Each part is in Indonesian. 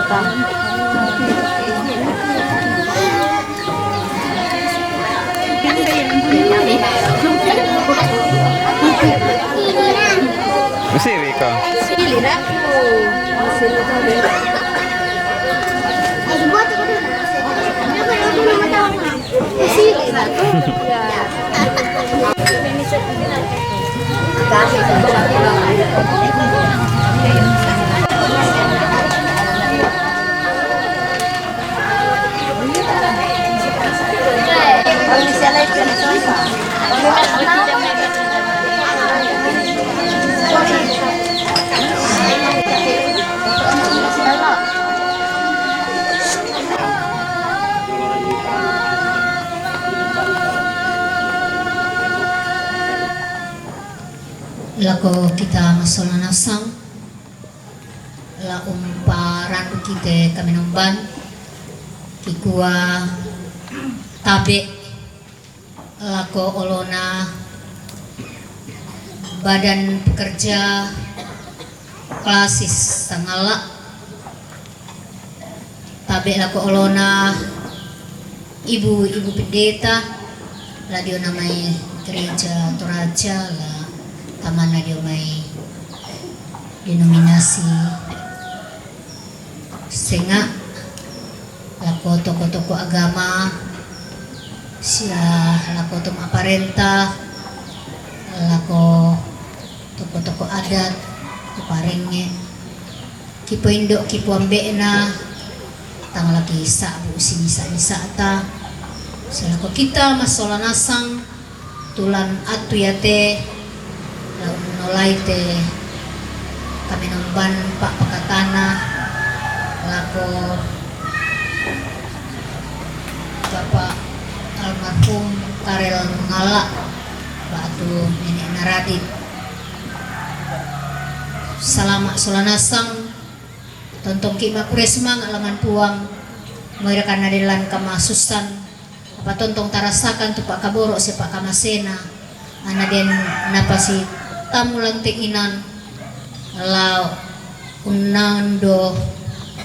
ka. Masiri ka. Sili na ko. Sili ka rin. Sili na to. Lako kita masolanasang la umparan kita kami nomban kikua tabe lako olona badan pekerja klasis sangala tabe lako olona ibu pendeta radio namai gereja Toraja la taman na may denominasi senga lako toko agama siya lako tum aparenta lako toko adat kuparenge kipo indo kipo ambe na tang lagi sa bu sinisa ta sila ko kita masolanasang tulan atu yate nolai te kami nomban pak pakatana lako bapak almarhum Karel Mengala batu nenek naradit salama solanasang tontong kima kuresmang alaman puang moirakan nadilan kamasusan apa tontong tarasakan tu pak kaboro si pak kamasena anaden napasi tamu lantinginan lau unando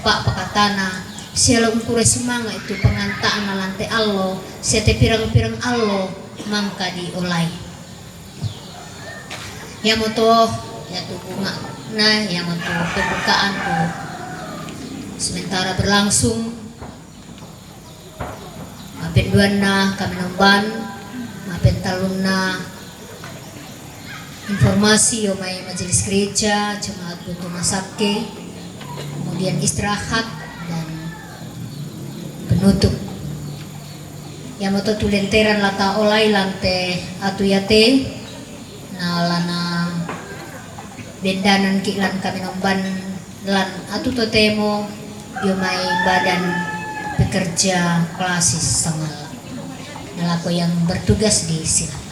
pak pakatana sialong kure semanga itu pengantaan na lantai allo siate pirang-pirang allo mangka di olay yamoto ya tu bunga nah yamoto pembukaan tu sementara berlangsung mapen duana kami nomban mapen taluna informasi may majelis gereja jemaat butuh masake kemudian istirahat dan penutup yang moto tulenteran lata olay lante atu yate na lana bendanan kilan kami nomban lan atu totemo may badan pekerja klasis sangala nalako yang bertugas di sini.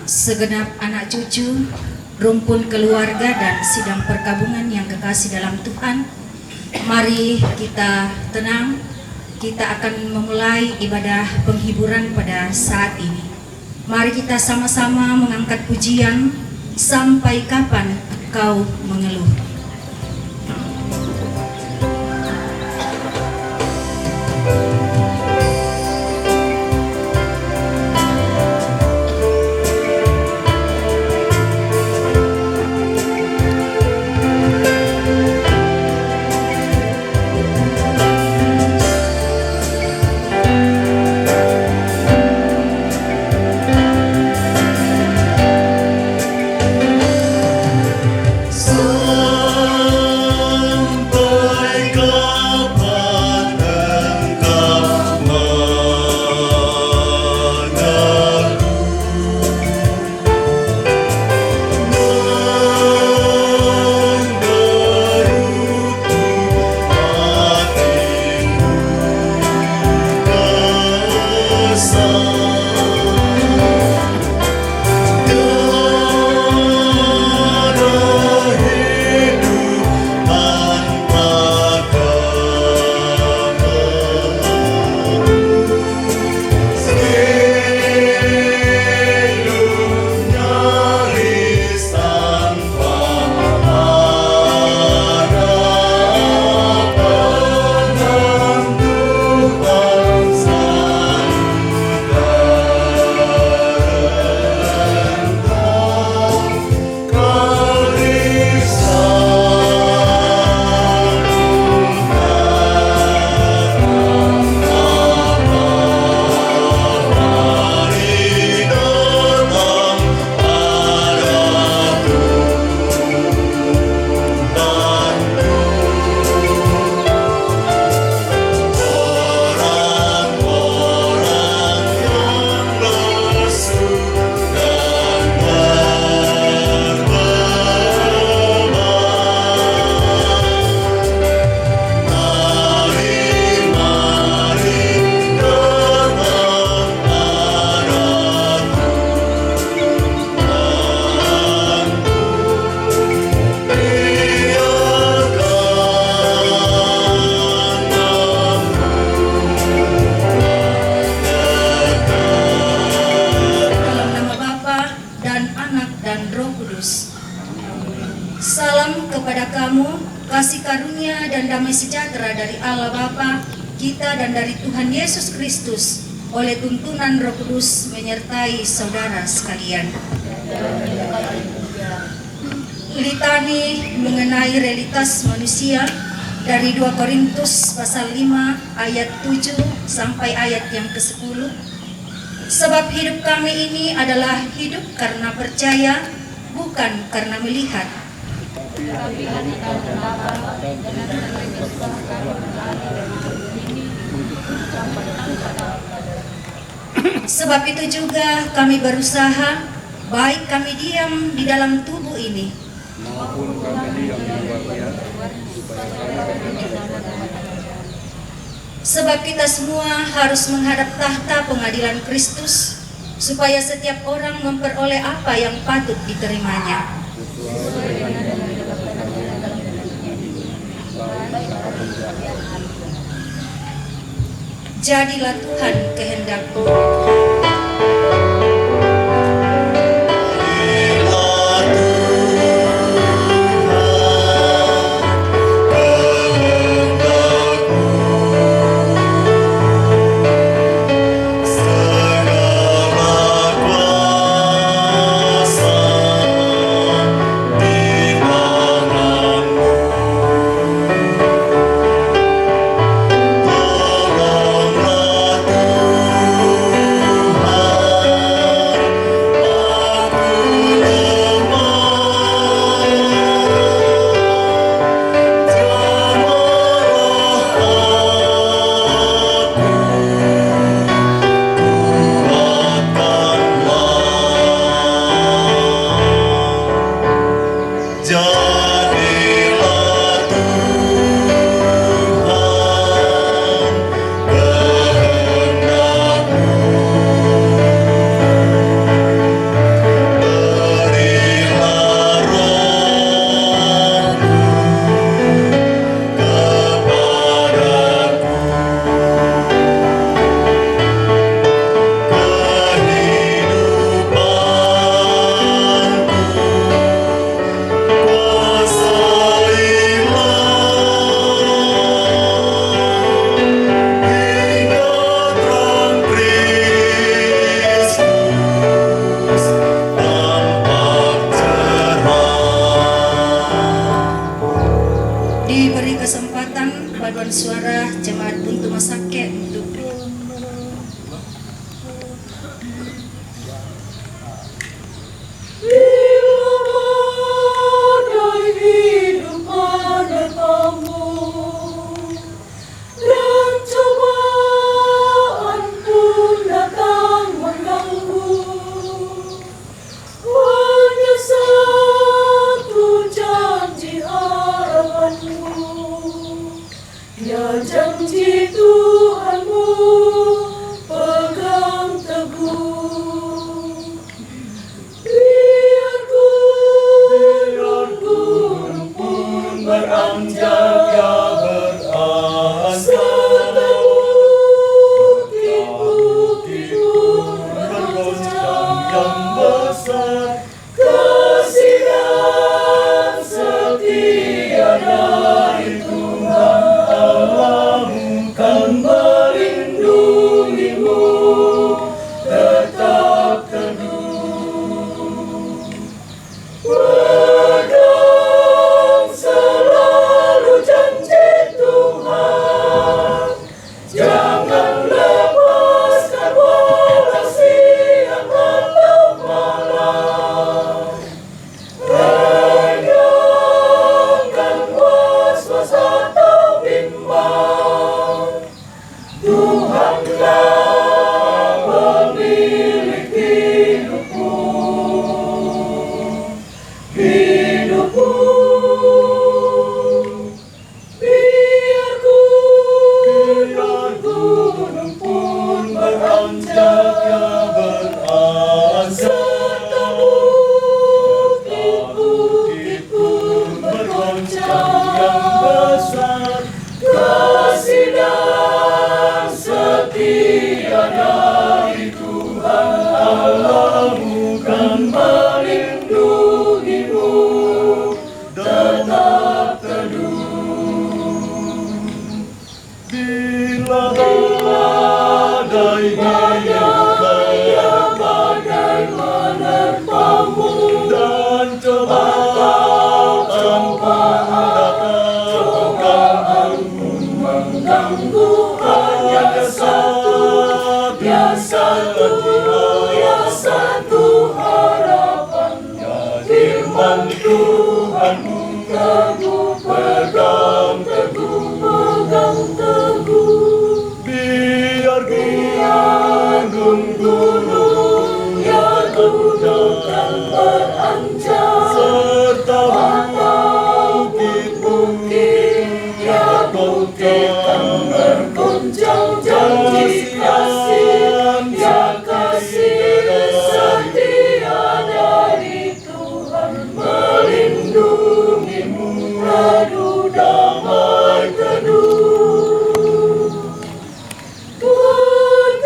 Segenap anak cucu, rumpun keluarga dan sidang perkabungan yang kekasih dalam Tuhan, mari kita tenang, kita akan memulai ibadah penghiburan pada saat ini. Mari kita sama-sama mengangkat pujian, sampai kapan kau mengeluh. So Kudus. Salam kepada kamu, kasih karunia dan damai sejahtera dari Allah Bapa kita dan dari Tuhan Yesus Kristus oleh tuntunan Roh Kudus menyertai saudara sekalian. Litani mengenai realitas manusia dari 2 Korintus pasal 5 ayat 7 sampai ayat yang ke-10. Sebab hidup kami ini adalah hidup karena percaya, bukan karena melihat. Sebab itu juga kami berusaha, baik kami diam di dalam tubuh ini maupun kami diam di luarnya, sebab kita semua harus menghadap tahta pengadilan Kristus, supaya setiap orang memperoleh apa yang patut diterimanya. Jadilah Tuhan kehendak-Mu. Diberi kesempatan paduan suara jemaat untuk Masake untuk Ya janji Tuhanmu firman Tuhanmu teguh, pegang teguh. Biar gunung-gunung yang gunungkan beranjak, serta bukit-bukit yang bukitkan bergoncang. Janji kasih, yang kasih setia dari Tuhan melindungimu. Teduh damai teduh, Tuhan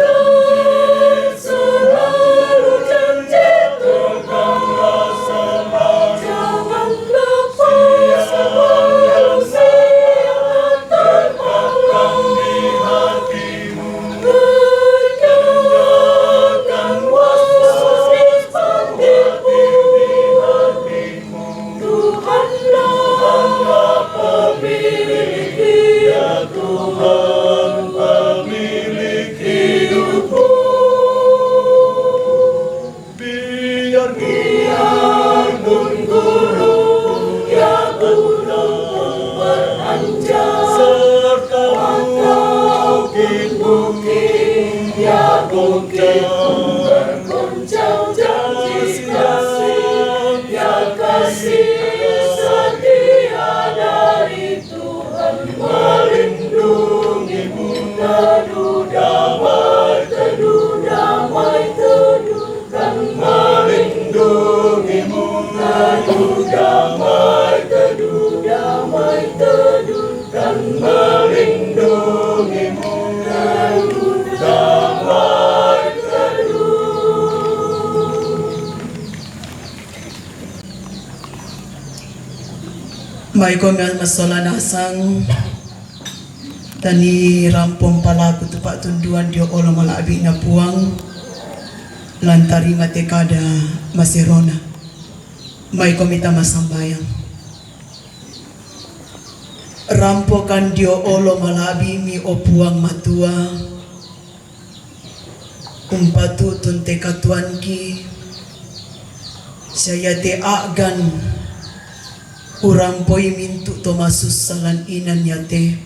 selalu janji Tuhan selalu. Jangan lepas sebelum siang terpakang di hatimu. Kenyangkan was-was dipanggilmu di hatimu. Tuhanlah pemilik, ya Tuhan pemilik hidupmu. Biar gunung-gunung yang gunung beranjak, serta bukit-bukit yang bukit bergoncang. Janji kasih, yang kasih setia dari Tuhan melindungimu. Teduh damai teduh kan melindungimu. Teduh damai teduh kan melindungimu. Teduh damai May komen masola nasang tani rampong palaku tupak tunduan dio olo malabi na puang lantari matekada masirona. May komita masambayang rampokan dio olo malabi mi opuang matua umpatu tunte katuan ki saya te agan urampoi mintu tomasus salan inan yate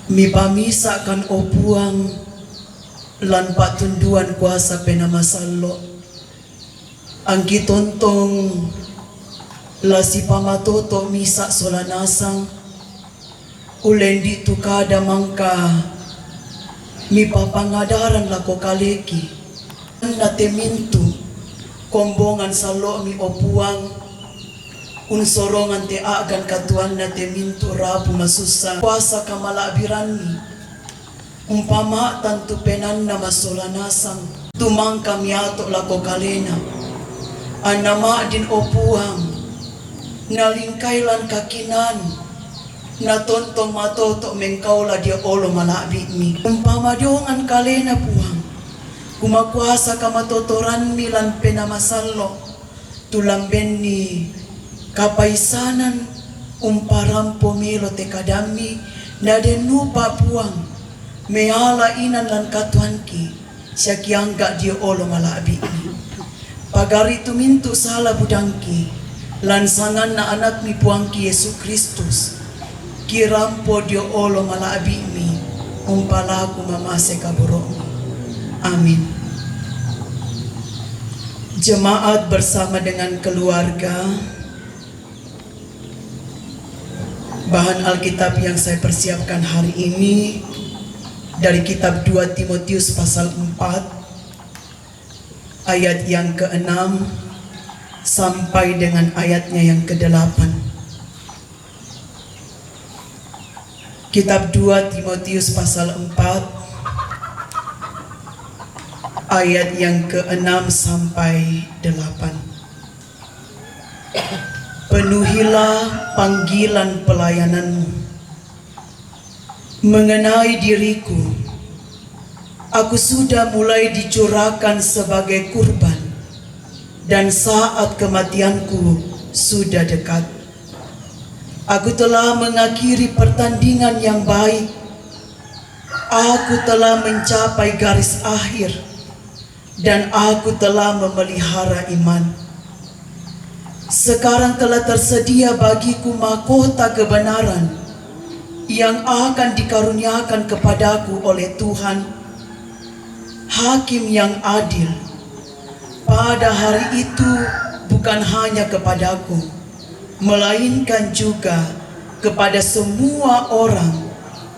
mi pamisa kan opuang lan patunduan kuasa penamasallo angki tontong lasi pamatoto misa solanasang ulendi tukada mangka mi papangadaran lako kaleki nate mintu kombongan salo mi opuang unsorongan te agan katuan na te mintu rabu masusa kuasa kamalabirani umpama tantu penan na masolanasang tumang kamiato lako kalena anama din opuang nalingkailan kakinan na tontong matoto mengkaula dia olo malabi mi umpama diongan kalena puang kumakuasa kamatotoran milan penamasallo tulamben ni kapaisanan umparam pomelo te kadami na denupa puang meala inan lan katuanki siya kiangga dio olo malabi pagari tumintu sala budangki lansangan na anak mi puangki Yesu Kristus kirampo dio olo malabi mi umpalaku mamase kaburong. Amin. Jemaat bersama dengan keluarga, bahan Alkitab yang saya persiapkan hari ini dari kitab 2 Timotius pasal 4 ayat yang ke-6 sampai dengan ayatnya yang ke-8. Kitab 2 Timotius pasal 4 ayat yang ke-6 sampai 8. Penuhilah panggilan pelayananmu. Mengenai diriku, aku sudah mulai dicurahkan sebagai kurban, dan saat kematianku sudah dekat. Aku telah mengakhiri pertandingan yang baik. Aku telah mencapai garis akhir, dan aku telah memelihara iman. Sekarang telah tersedia bagiku mahkota kebenaran yang akan dikaruniakan kepadaku oleh Tuhan, Hakim yang adil. Pada hari itu bukan hanya kepadaku, melainkan juga kepada semua orang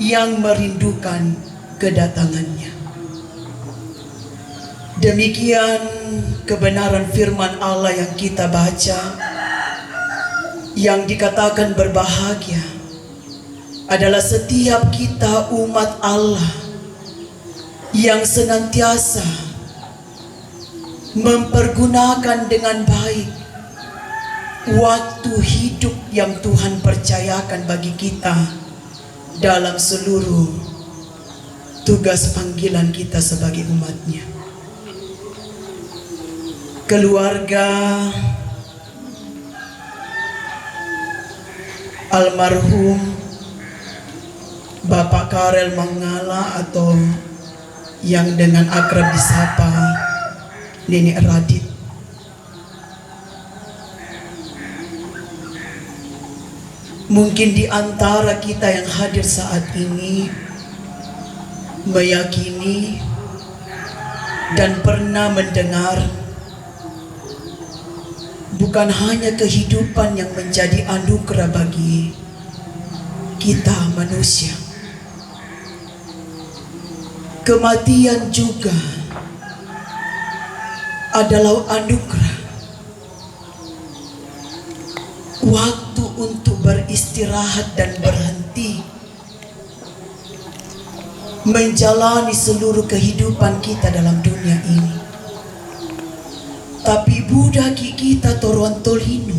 yang merindukan kedatangannya. Demikian kebenaran firman Allah yang kita baca, yang dikatakan berbahagia adalah setiap kita umat Allah yang senantiasa mempergunakan dengan baik waktu hidup yang Tuhan percayakan bagi kita dalam seluruh tugas panggilan kita sebagai umatnya. Keluarga almarhum Bapak Karel Mangala atau yang dengan akrab disapa Nenek Radit, mungkin di antara kita yang hadir saat ini meyakini dan pernah mendengar bukan hanya kehidupan yang menjadi anugerah bagi kita manusia, kematian juga adalah anugerah. Waktu untuk beristirahat dan berhenti menjalani seluruh kehidupan kita dalam dunia ini. Tapi budaki kita toruan tolino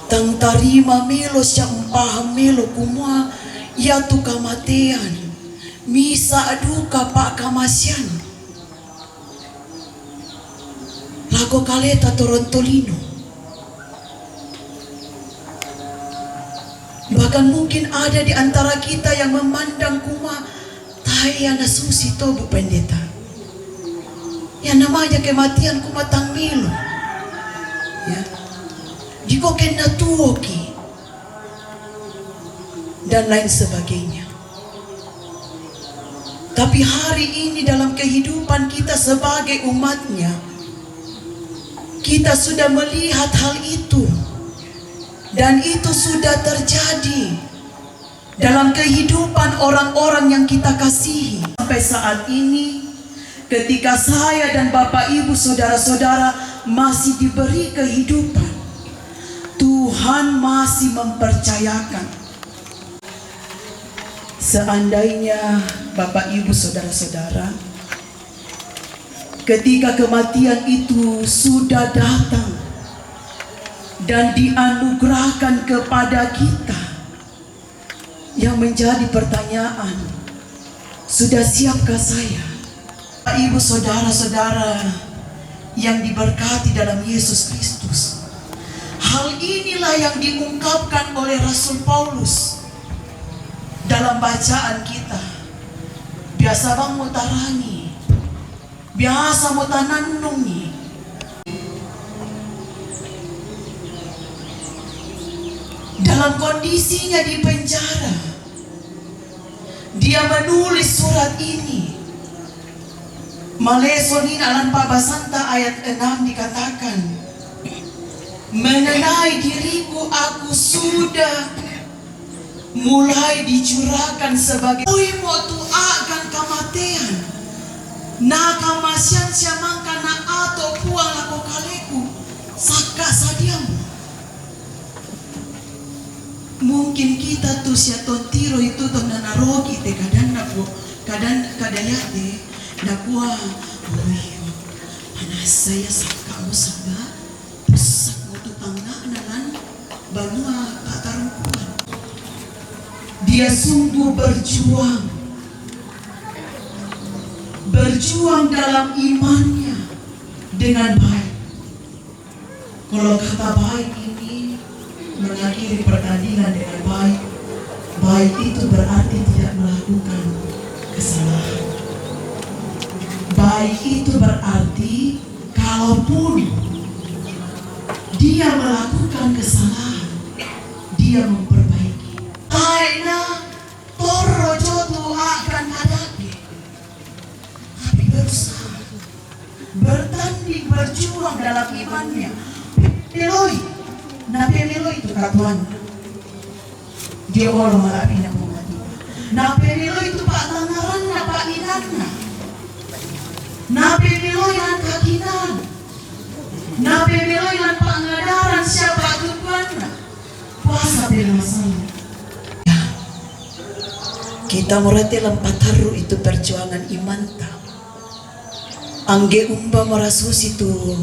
tang tarima melo siang paham melo kumua ya tu kamatean misa aduka pak kamasian lago kaleta toruan tolino. Bahkan mungkin ada di antara kita yang memandang kuma tayana susi tobu pendeta, yang namanya kematian kumatang milo, ya, jika kena tuoki dan lain sebagainya. Tapi hari ini dalam kehidupan kita sebagai umatnya, kita sudah melihat hal itu, dan itu sudah terjadi dalam kehidupan orang-orang yang kita kasihi. Sampai saat ini, ketika saya dan Bapak Ibu saudara-saudara masih diberi kehidupan, Tuhan masih mempercayakan. Seandainya Bapak Ibu saudara-saudara, ketika kematian itu sudah datang dan dianugerahkan kepada kita, yang menjadi pertanyaan, sudah siapkah saya? Ibu saudara-saudara yang diberkati dalam Yesus Kristus, hal inilah yang diungkapkan oleh Rasul Paulus dalam bacaan kita. Biasa bang mutarangi, biasa mutananungi. Dalam kondisinya di penjara, dia menulis surat ini. Malesonin alan Pabasanta ayat 6 dikatakan, mengenai diriku aku sudah mulai dicurahkan sebagai mo tu akan kematian. Na kamasian siamangka na ato puang lako kaleku saka sadiamu. Mungkin kita tuh sia tontiro itu tuh nanarogi te kadang naku kadang kadayate nakua panas saya saka usaba pusak motu tangga nalan banua katarungkuan. Dia sungguh berjuang dalam imannya dengan baik. Kalau kata baik ini mengakhiri pertandingan dengan baik, baik itu berarti tidak melakukan kesalahan. Baik itu berarti kalaupun dia melakukan kesalahan, dia memperbaiki. Aina torojo tu akan adake, tapi berusaha, bertanding, berjuang dalam imannya. Peloi, na peloi itu katuan. Dia orang malabi na mukati. Na peloi itu pak tangaran na pak inanna. Na peloi an kakinan. Na peloi an pangadaran siapa tujuannya. Puasa bermasalah. Ya, kita merati lempataru itu perjuangan iman ta. Angge umba merasus itu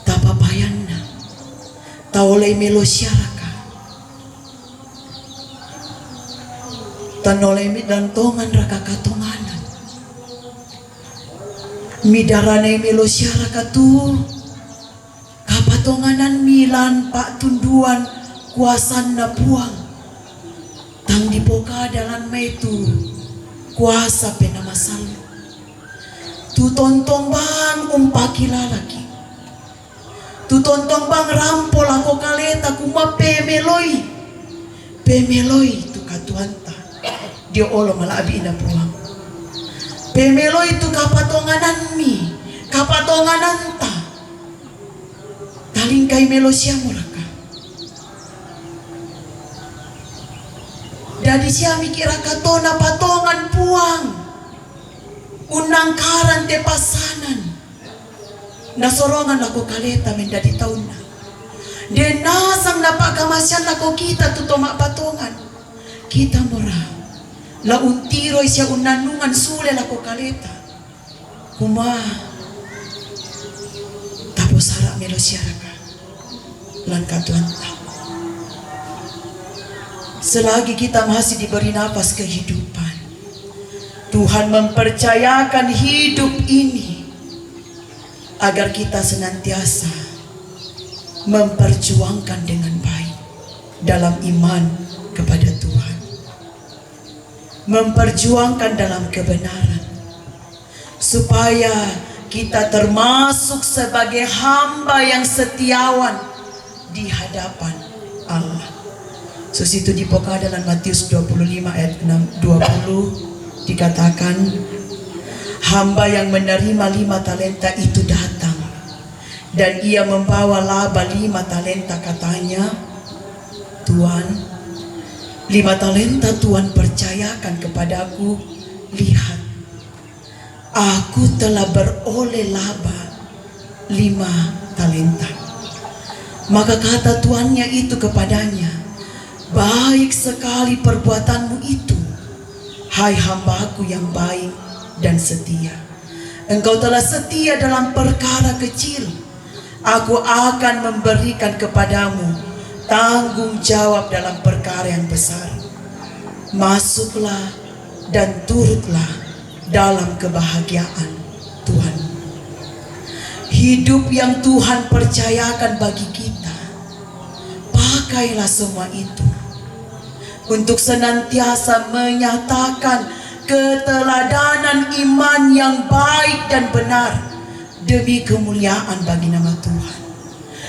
tapapayanna. Taolai melo syaraka. Tanolai midantongan raka katonganan. Midaranai melo syaraka tu kapatonganan milan pak tunduan kuasan na puang. Tang dipoka dalam metu kuasa penamasan. Tu tontong bang umpaki lalaki. Tu tontong bang rampol ako kaleta kuma pemeloi. Pemeloi tu katuanta. Dia olo malabi ina puang. Pemeloi tu kapatonganan mi, kapatonganan ta. Talingkai melo siya muraka. Dadi siya mikira katona patongan puang. Unang karan te pasanan. Nasorongan ako kaleta mendadi taon na. Denasang napakamasyan ako kita tutomak patongan. Kita murah. Launtiroy siya unanungan sule ako kaleta. Kuma. Tapos harap melo siya raka. Langkatuan ta. Selagi kita masih diberi nafas kehidupan, Tuhan mempercayakan hidup ini agar kita senantiasa memperjuangkan dengan baik dalam iman kepada Tuhan, memperjuangkan dalam kebenaran, supaya kita termasuk sebagai hamba yang setiawan di hadapan Allah. Itu dipoka dalam Matius 25 ayat 20 dikatakan, hamba yang menerima 5 talenta itu datang dan ia membawa laba 5 talenta. Katanya, Tuhan, 5 talenta Tuhan percayakan kepadaku. Lihat, aku telah beroleh laba 5 talenta. Maka kata tuannya itu kepadanya, baik sekali perbuatanmu itu, hai hambaku yang baik dan setia. Engkau telah setia dalam perkara kecil, aku akan memberikan kepadamu tanggung jawab dalam perkara yang besar. Masuklah dan turutlah dalam kebahagiaan Tuhan. Hidup yang Tuhan percayakan bagi kita, pakailah semua itu untuk senantiasa menyatakan keteladanan iman yang baik dan benar demi kemuliaan bagi nama Tuhan.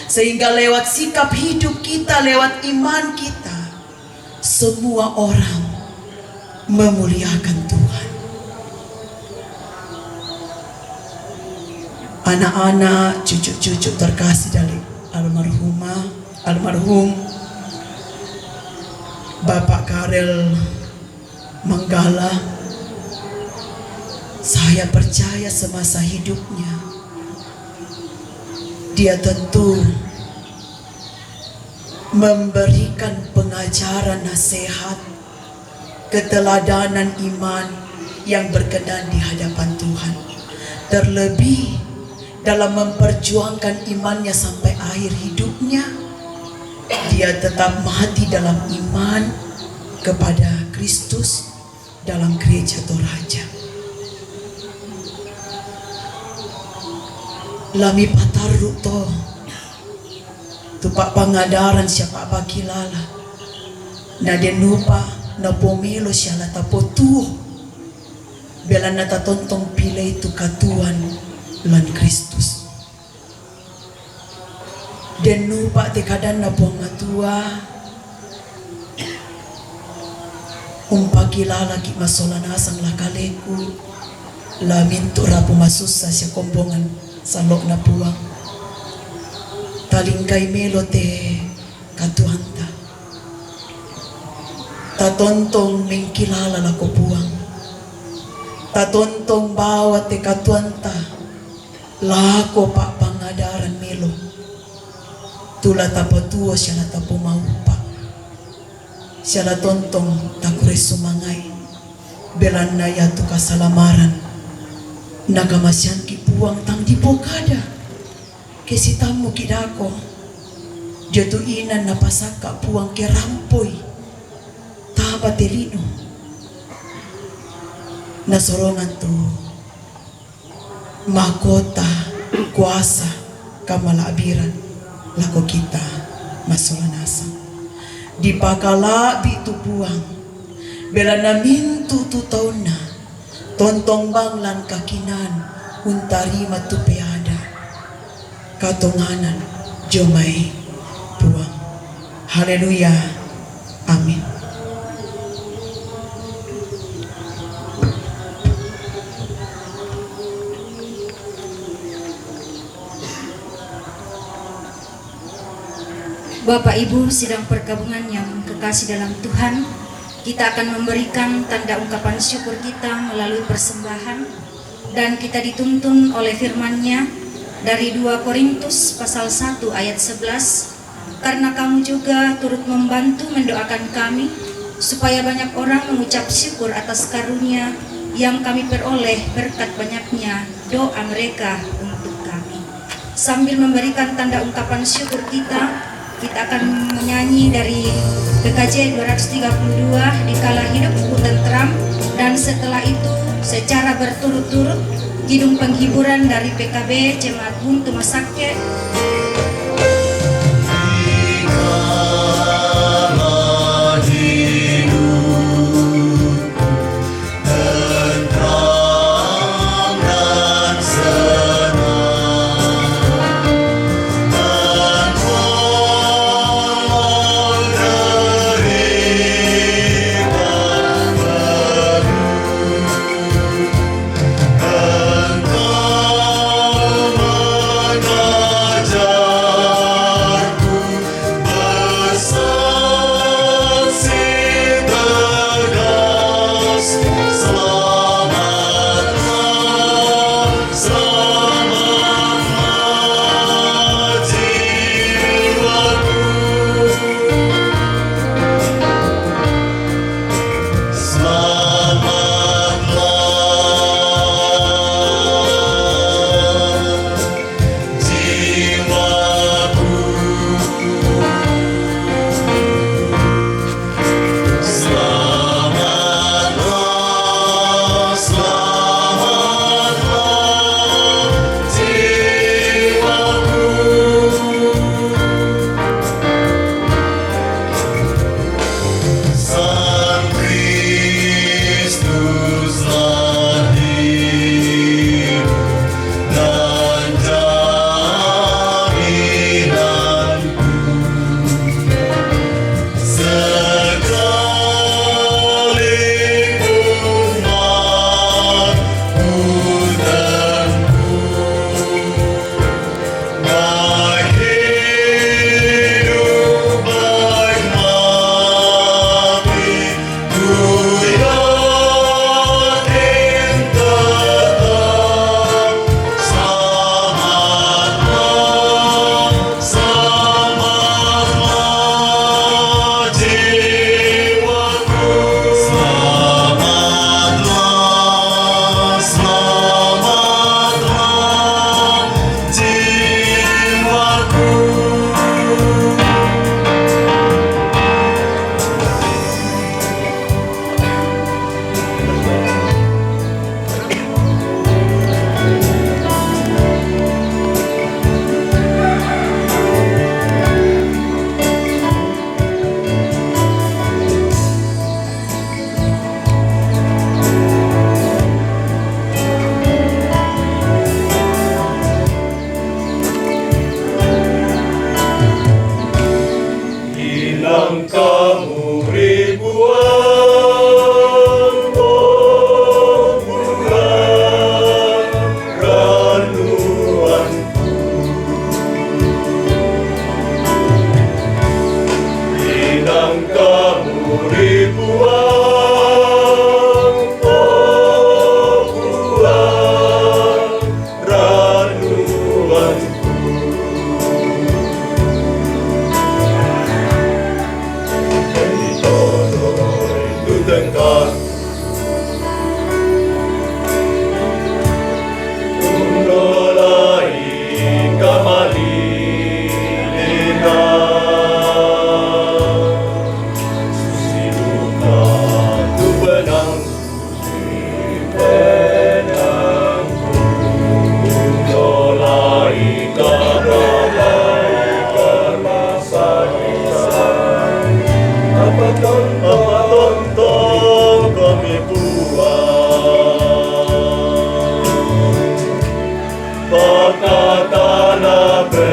Sehingga lewat sikap hidup kita, lewat iman kita, semua orang memuliakan Tuhan. Anak-anak, cucu-cucu terkasih dari almarhum Bapak Karel Manggala, saya percaya semasa hidupnya dia tentu memberikan pengajaran nasihat, keteladanan iman yang berkenan di hadapan Tuhan. Terlebih dalam memperjuangkan imannya sampai akhir hidupnya, dia tetap mati dalam iman kepada Kristus dalam gereja Toraja. Lami pataruk to tupak pangadaran siapa bakilala na denupa na pomelo siya lata potuo bela nata tontong pilay tu katuan lan Kristus. dan nupa te kadan na buang matua umpakilala ki masolanasang lakaleku lamin tu rapu masusa siya kombongan salok na puang talingkay melo te katuhanta tatontong mengkilala lako puang tatontong bawat te katuhanta lako pa pangadaran melo tula tapatuo siya na tapo maupa siya na tontong takure sumangay belan na yato kasalamaran nagamasyan ki puang tang di pokada kesitamu kidako jatu inan na pasaka puang kerampoy tabaterino nasorongan to makota kuasa kamalaabiran lako kita masolanasa di pakalabi tu puang bela namin tu tahun na tontong banglan kakinan untari matupiada katonganan jomay puang. Haleluya, amin. Bapak Ibu sidang perkabungan yang kekasih dalam Tuhan, kita akan memberikan tanda ungkapan syukur kita melalui persembahan, dan kita dituntun oleh firman-Nya dari 2 Korintus pasal 1 ayat 11, karena kamu juga turut membantu mendoakan kami supaya banyak orang mengucap syukur atas karunia yang kami peroleh berkat banyaknya doa mereka untuk kami. Sambil memberikan tanda ungkapan syukur kita akan menyanyi dari PKJ 232 dikala hidupku tentram, dan setelah itu secara berturut-turut kidung penghiburan dari PKB Jemaat Bung Tumasake. Engkau mengajar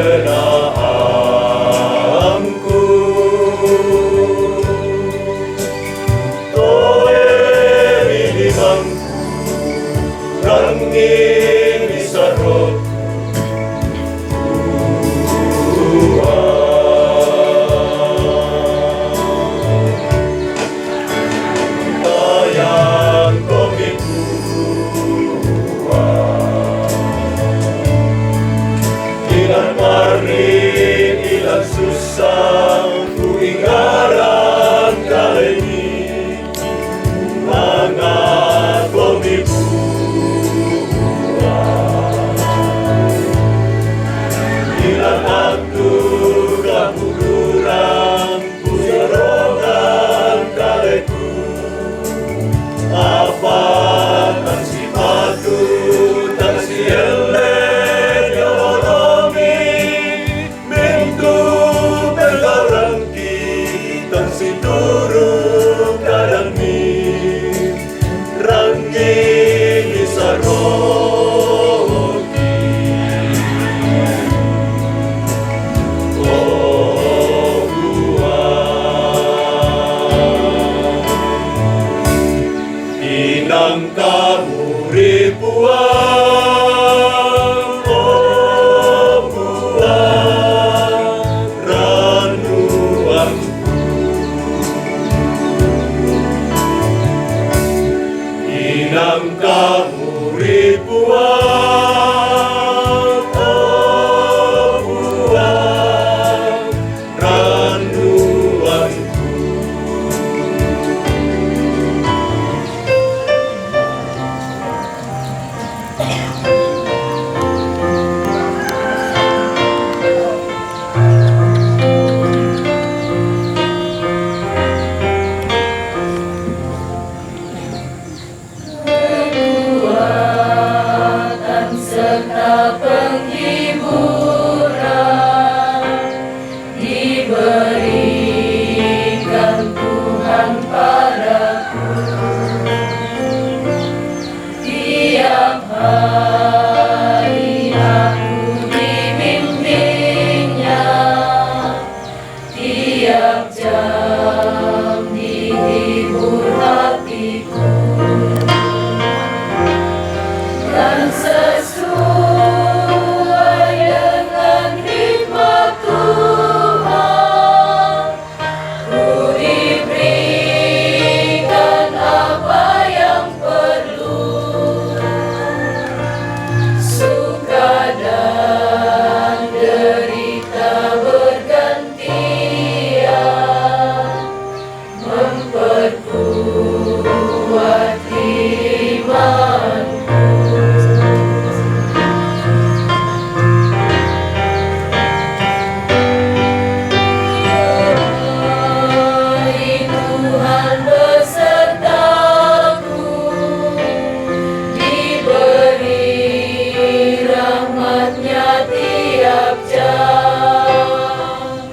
penaangku. Toe minimangku rangin isarot tayang komiku ilan marin ilan susah ku ingaran kaleni mga komiku ilan aku kapuduran ku sarongan kaleku apa tan si patu tan si ele nyolomi minggu bergarangki tan si turu kadang mi rangin isaroki oh inang kamu ribuan oh buang ranuanku inang kamu ribuan oh buang ranuanku. serta penghiburan diberikan Tuhan padaku. Tiap hari aku dibimbingnya, tiap jam dihibur hatiku. Dan sesuai dengan hikmat Tuhan, ku diberikan apa yang perlu. Suka dan derita bergantian, memperkuat imanku. Tuhan besertaku, diberi rahmat-Nya tiap jam,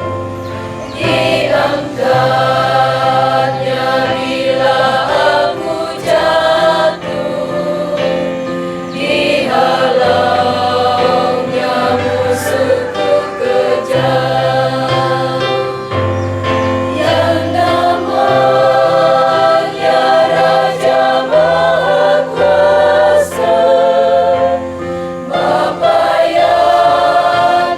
diangkat-Nya bila aku jatuh, dihalang-Nya musuhku kejam. Yang namanya Raja Maha Kuasa, Bapa yang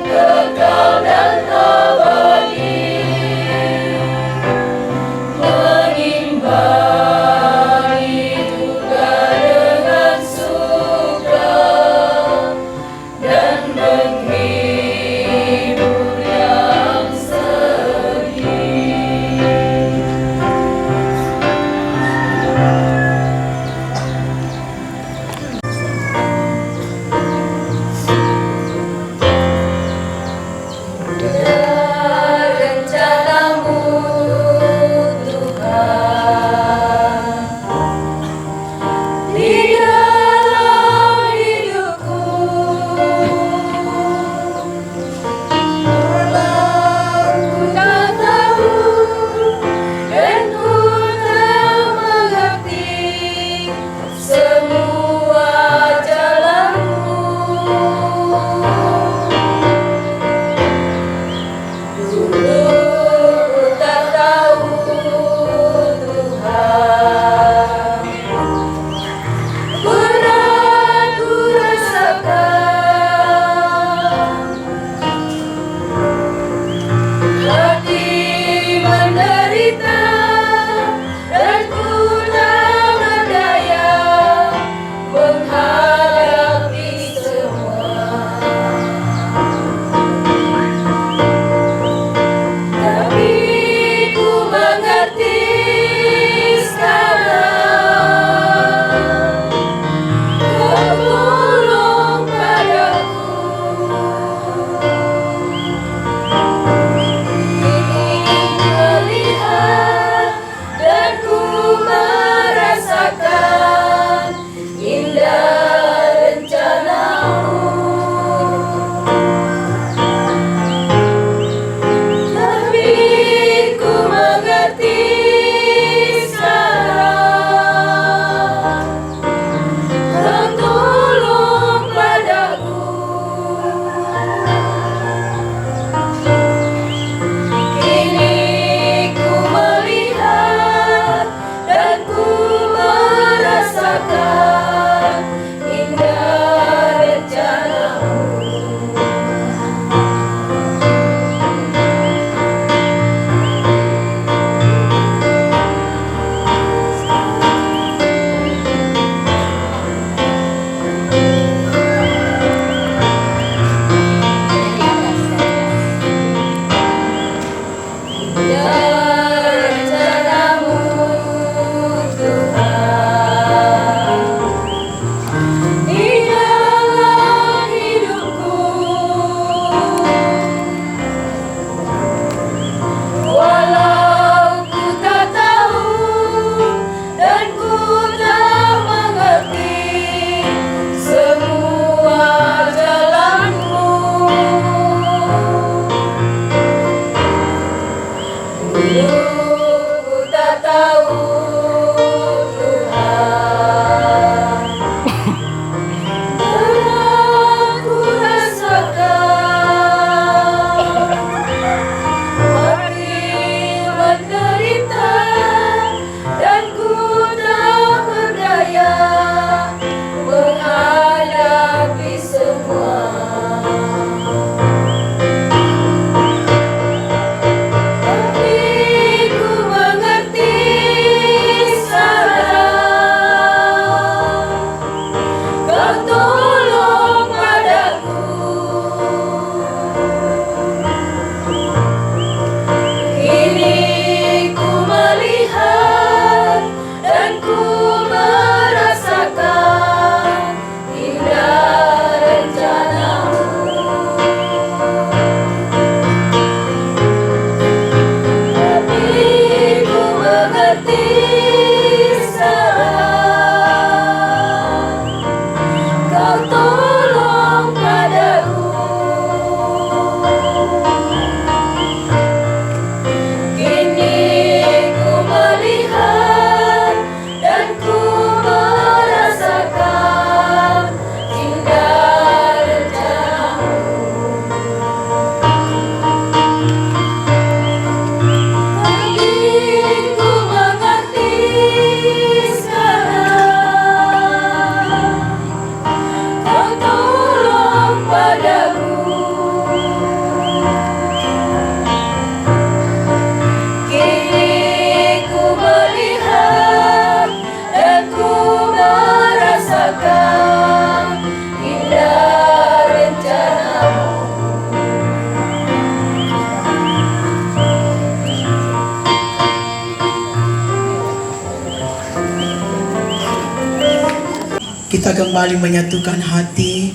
Kita kembali menyatukan hati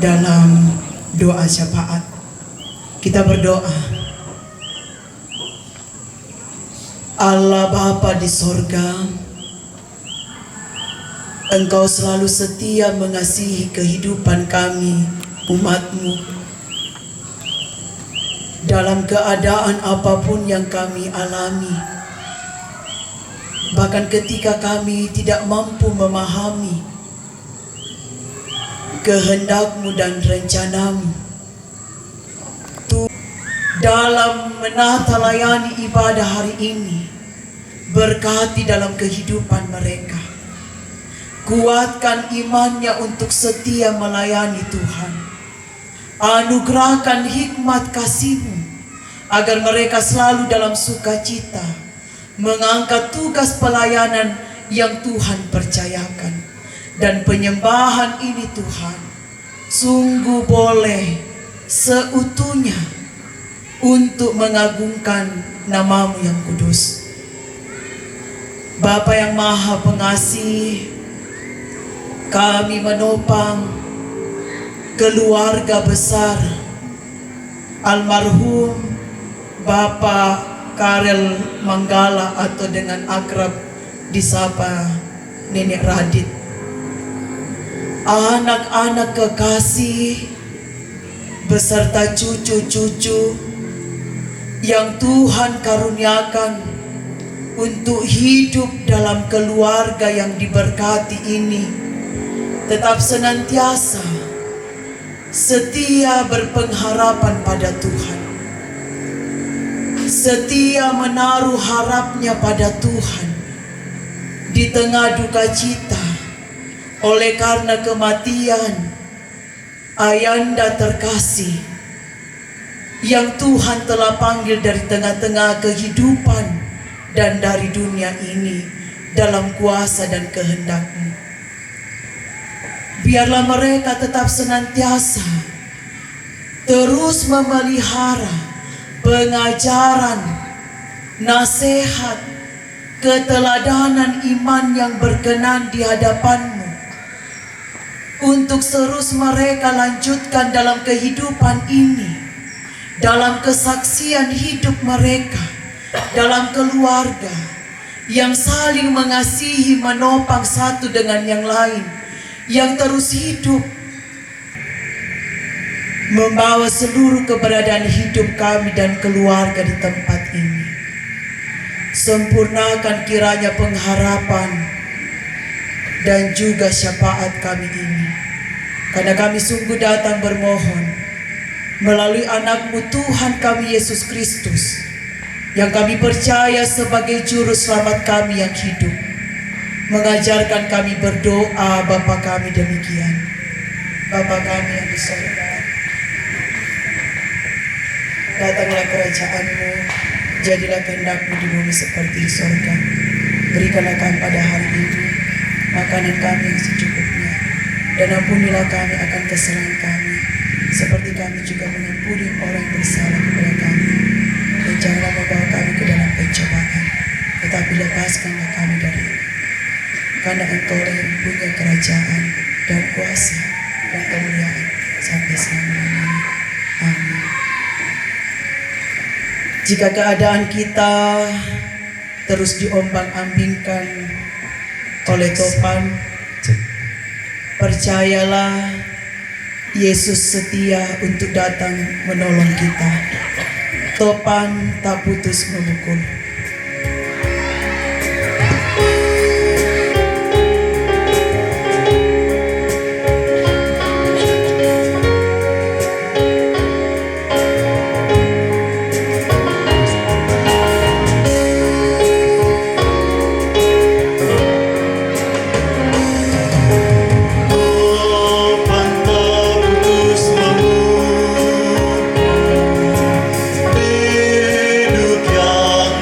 dalam doa syafaat. Kita berdoa. Allah Bapa di sorga, Engkau selalu setia mengasihi kehidupan kami, umat-Mu. Dalam keadaan apapun yang kami alami, bahkan ketika kami tidak mampu memahami kehendak-Mu dan rencana-Mu, dalam menata layani ibadah hari ini, berkati dalam kehidupan mereka. Kuatkan imannya untuk setia melayani Tuhan. Anugerahkan hikmat kasih-Mu agar mereka selalu dalam sukacita mengangkat tugas pelayanan yang Tuhan percayakan. Dan penyembahan ini Tuhan sungguh boleh seutuhnya untuk mengagungkan nama-Mu yang kudus. Bapa yang Maha Pengasih, kami menopang keluarga besar almarhum Bapak Karel Manggala atau dengan akrab disapa Nenek Radit. Anak-anak kekasih beserta cucu-cucu yang Tuhan karuniakan untuk hidup dalam keluarga yang diberkati ini, tetap senantiasa setia berpengharapan pada Tuhan, setia menaruh harapnya pada Tuhan di tengah duka cita oleh karena kematian ayanda terkasih yang Tuhan telah panggil dari tengah-tengah kehidupan dan dari dunia ini dalam kuasa dan kehendak-Mu. Biarlah mereka tetap senantiasa terus memelihara pengajaran, nasihat, keteladanan iman yang berkenan di hadapan-Mu, untuk terus mereka lanjutkan dalam kehidupan ini, dalam kesaksian hidup mereka, dalam keluarga yang saling mengasihi, menopang satu dengan yang lain, yang terus hidup membawa seluruh keberadaan hidup kami dan keluarga di tempat ini. Sempurnakan kiranya pengharapan dan juga syafaat kami ini, karena kami sungguh datang bermohon melalui anak-Mu Tuhan kami Yesus Kristus, yang kami percaya sebagai juru selamat kami yang hidup, mengajarkan kami berdoa. Bapa kami demikian. Bapa kami yang di sorga, datanglah kerajaan-Mu, jadilah kehendak-Mu di bumi seperti di sorga. Berikanlah kami pada hari ini makanan kami yang secukupnya, dan ampunilah kami akan kesalahan kami, seperti kami juga mengampuni orang yang bersalah kepada kami. Dan janganlah membawa kami ke dalam pencobaan, tetapi lepaskanlah kami dari, karena Engkau yang punya kerajaan dan kuasa dan kemuliaan sampai selama-lamanya. Amin. Jika keadaan kita terus diombang-ambingkan oleh topan, percayalah Yesus setia untuk datang menolong kita. Topan tak putus memukul. Hidup yang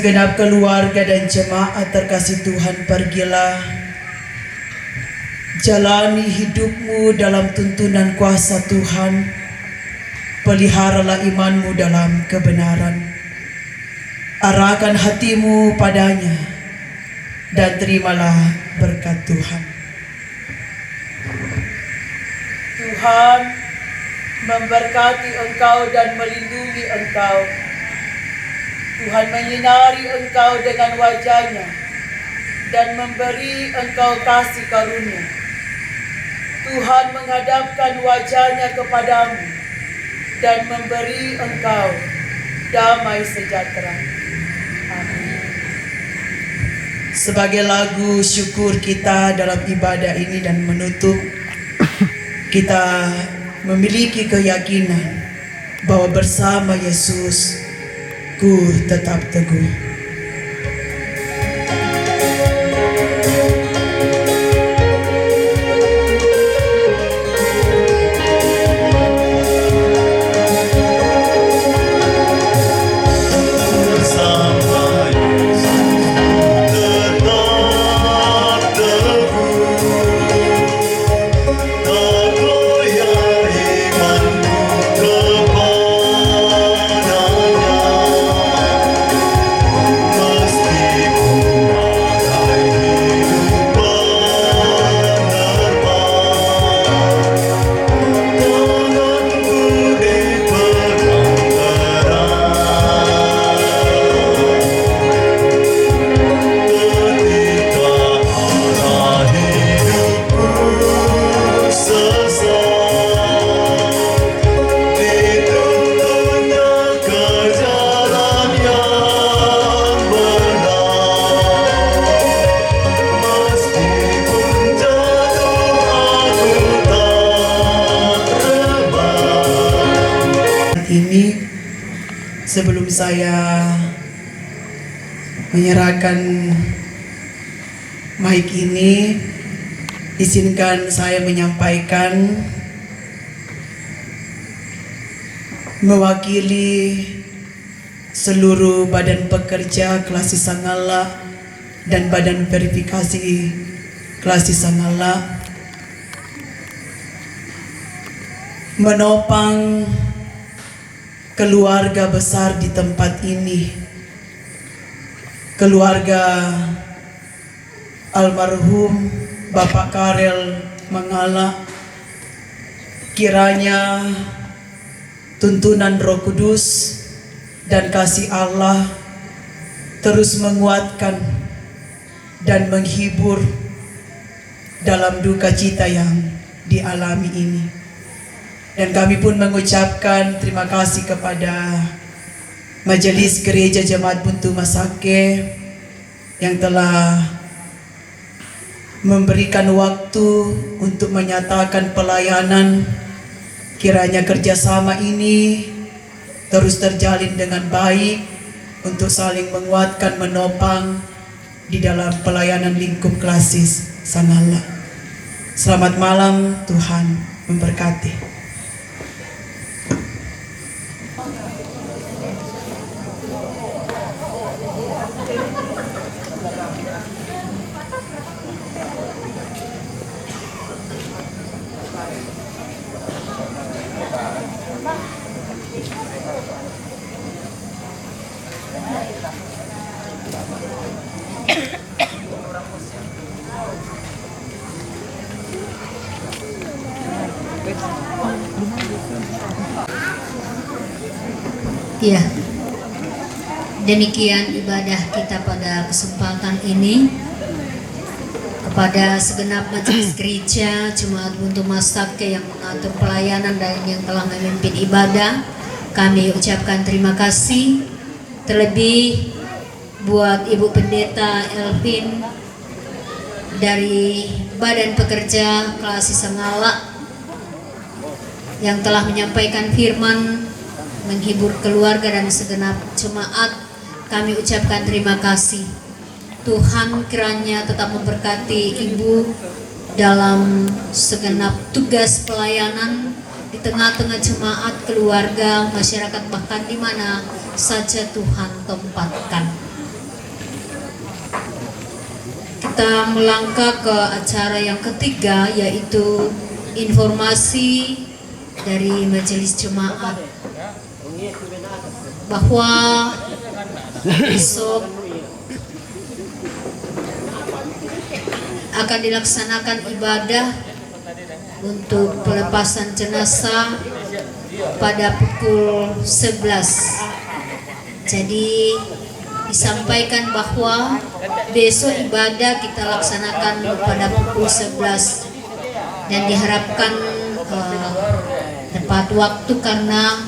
Segenap keluarga dan jemaat terkasih Tuhan, pergilah jalani hidupmu dalam tuntunan kuasa Tuhan. Peliharalah imanmu dalam kebenaran. Arahkan hatimu padanya dan terimalah berkat Tuhan. Tuhan memberkati engkau dan melindungi engkau. Tuhan menyinari engkau dengan wajah-Nya dan memberi engkau kasih karunia. Tuhan menghadapkan wajah-Nya kepadamu dan memberi engkau damai sejahtera. Amin. Sebagai lagu syukur kita dalam ibadah ini dan menutup, kita memiliki keyakinan bahwa bersama Yesus ku tetap teguh. Ini sebelum saya menyerahkan mic ini, izinkan saya menyampaikan mewakili seluruh badan pekerja Klasi Sangala dan badan verifikasi Klasi Sangala menopang keluarga besar di tempat ini, keluarga almarhum Bapak Karel Mangala. Kiranya tuntunan Roh Kudus dan kasih Allah terus menguatkan dan menghibur dalam duka cita yang dialami ini. Dan kami pun mengucapkan terima kasih kepada Majelis Gereja Jemaat Buntu Masake yang telah memberikan waktu untuk menyatakan pelayanan. Kiranya kerjasama ini terus terjalin dengan baik untuk saling menguatkan, menopang di dalam pelayanan lingkup Klasis Sangala. Selamat malam, Tuhan memberkati. Ya, demikian ibadah kita pada kesempatan ini. Kepada segenap majelis gereja, Jemaat Buntu Masake yang mengatur pelayanan dan yang telah memimpin ibadah, kami ucapkan terima kasih. Terlebih buat Ibu Pendeta Elvin dari Badan Pekerja Klasi Sangala yang telah menyampaikan firman, menghibur keluarga dan segenap jemaat. Kami ucapkan terima kasih. Tuhan kiranya tetap memberkati Ibu dalam segenap tugas pelayanan di tengah-tengah jemaat, keluarga, masyarakat, bahkan di mana saja Tuhan tempatkan. Kita melangkah ke acara yang ketiga, yaitu informasi dari Majelis Jemaat bahwa besok akan dilaksanakan ibadah untuk pelepasan jenazah pada pukul 11. Jadi disampaikan bahwa besok ibadah kita laksanakan pada pukul 11 dan diharapkan tepat waktu karena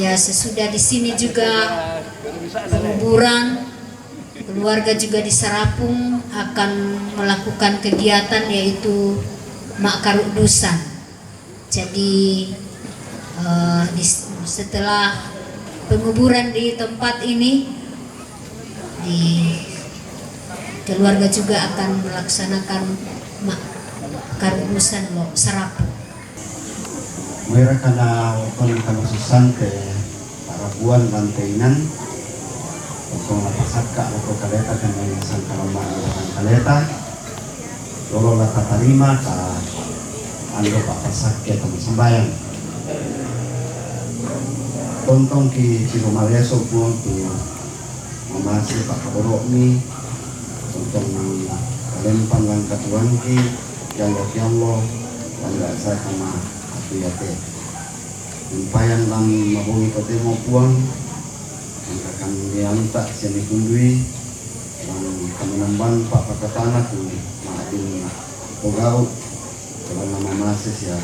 ya sesudah di sini juga penguburan, keluarga juga di Serapung akan melakukan kegiatan yaitu Mak Karudusan. Jadi setelah penguburan di tempat ini, di keluarga juga akan melaksanakan Mak Karudusan Serapung. Mayroon ka na ukol kalususan te para buwan bantainan kung napasak ka o kaleta ka na isang kalamaan ng kaleta lolo la tatarima ka ando papasak ka itong sambayan tontong ki sinumareso po tu mamasi pakaburo mi tontong kalempang lang katuan ki yalo wala sa kama yate umpayan lang mabungi pati mo puang ang kakandianta siya ni kundui ang kamanamban pakakatana kung maating pugaw kung namamasa siya.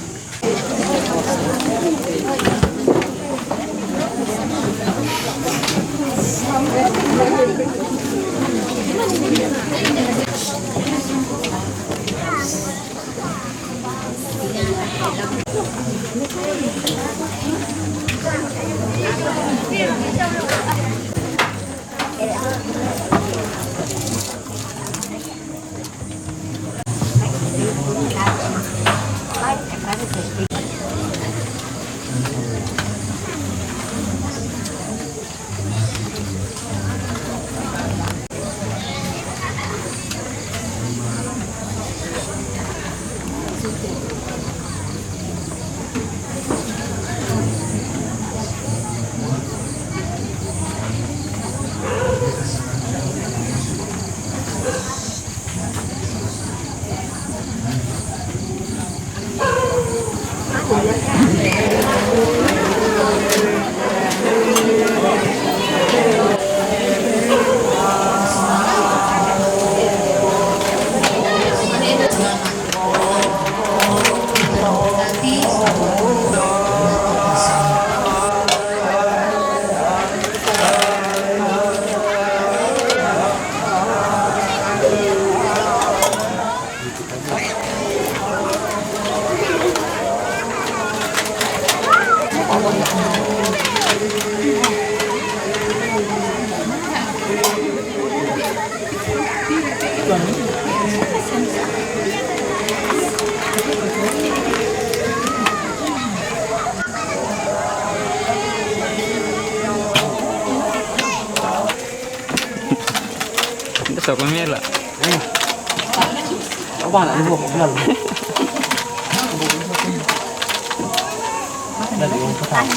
Sa pamela. Apa nak ibu kenal? Dari yang pertama.